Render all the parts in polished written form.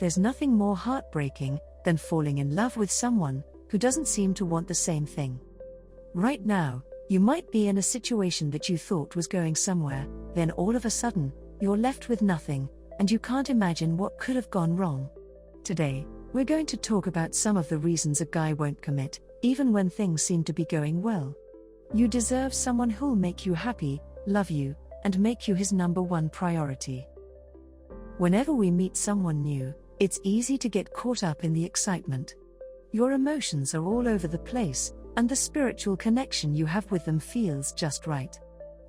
There's nothing more heartbreaking than falling in love with someone who doesn't seem to want the same thing. Right now, you might be in a situation that you thought was going somewhere, then all of a sudden, you're left with nothing, and you can't imagine what could have gone wrong. Today, we're going to talk about some of the reasons a guy won't commit, even when things seem to be going well. You deserve someone who'll make you happy, love you, and make you his number one priority. Whenever we meet someone new, it's easy to get caught up in the excitement. Your emotions are all over the place, and the spiritual connection you have with them feels just right.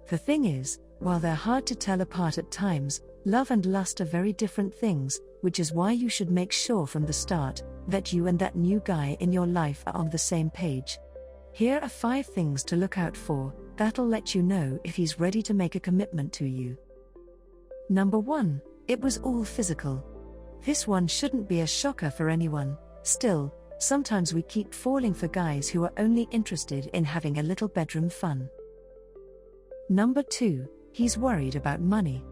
The thing is, while they're hard to tell apart at times, love and lust are very different things, which is why you should make sure from the start that you and that new guy in your life are on the same page. Here are 5 things to look out for that'll let you know if he's ready to make a commitment to you. Number 1, it was all physical. This one shouldn't be a shocker for anyone. Still, sometimes we keep falling for guys who are only interested in having a little bedroom fun. Number 2, he's worried about money.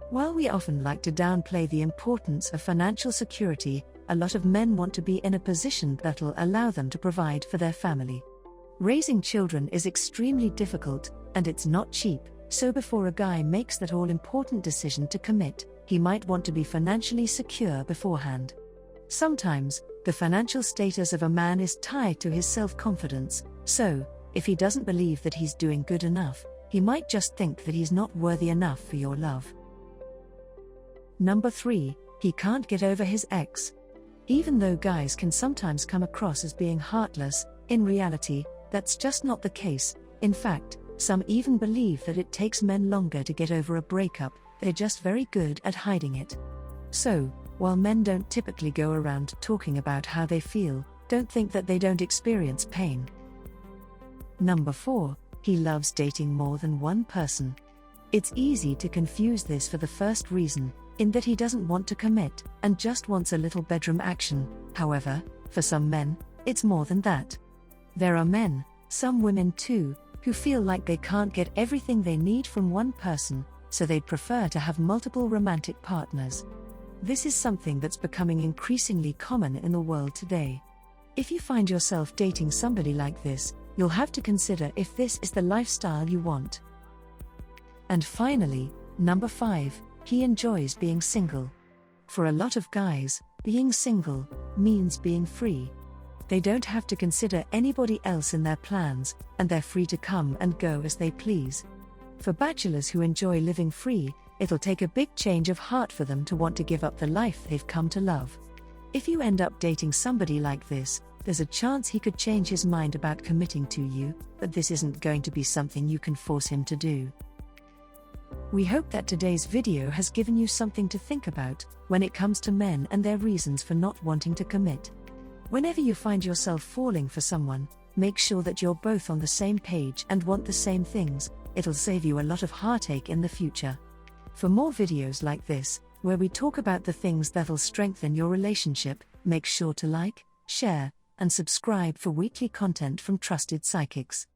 While we often like to downplay the importance of financial security, a lot of men want to be in a position that'll allow them to provide for their family. Raising children is extremely difficult, and it's not cheap, so before a guy makes that all-important decision to commit, he might want to be financially secure beforehand. Sometimes, the financial status of a man is tied to his self-confidence, so, if he doesn't believe that he's doing good enough, he might just think that he's not worthy enough for your love. Number 3, he can't get over his ex. Even though guys can sometimes come across as being heartless, in reality, that's just not the case. In fact, some even believe that it takes men longer to get over a breakup, they're just very good at hiding it. So, while men don't typically go around talking about how they feel, don't think that they don't experience pain. Number 4, he loves dating more than one person. It's easy to confuse this for the first reason, in that he doesn't want to commit, and just wants a little bedroom action. However, for some men, it's more than that. There are men, some women too, who feel like they can't get everything they need from one person, so they'd prefer to have multiple romantic partners. This is something that's becoming increasingly common in the world today. If you find yourself dating somebody like this, you'll have to consider if this is the lifestyle you want. And finally, number 5, he enjoys being single. For a lot of guys, being single means being free. They don't have to consider anybody else in their plans, and they're free to come and go as they please. For bachelors who enjoy living free, it'll take a big change of heart for them to want to give up the life they've come to love. If you end up dating somebody like this, there's a chance he could change his mind about committing to you, but this isn't going to be something you can force him to do. We hope that today's video has given you something to think about when it comes to men and their reasons for not wanting to commit. Whenever you find yourself falling for someone, make sure that you're both on the same page and want the same things. It'll save you a lot of heartache in the future. For more videos like this, where we talk about the things that'll strengthen your relationship, make sure to like, share, and subscribe for weekly content from trusted psychics.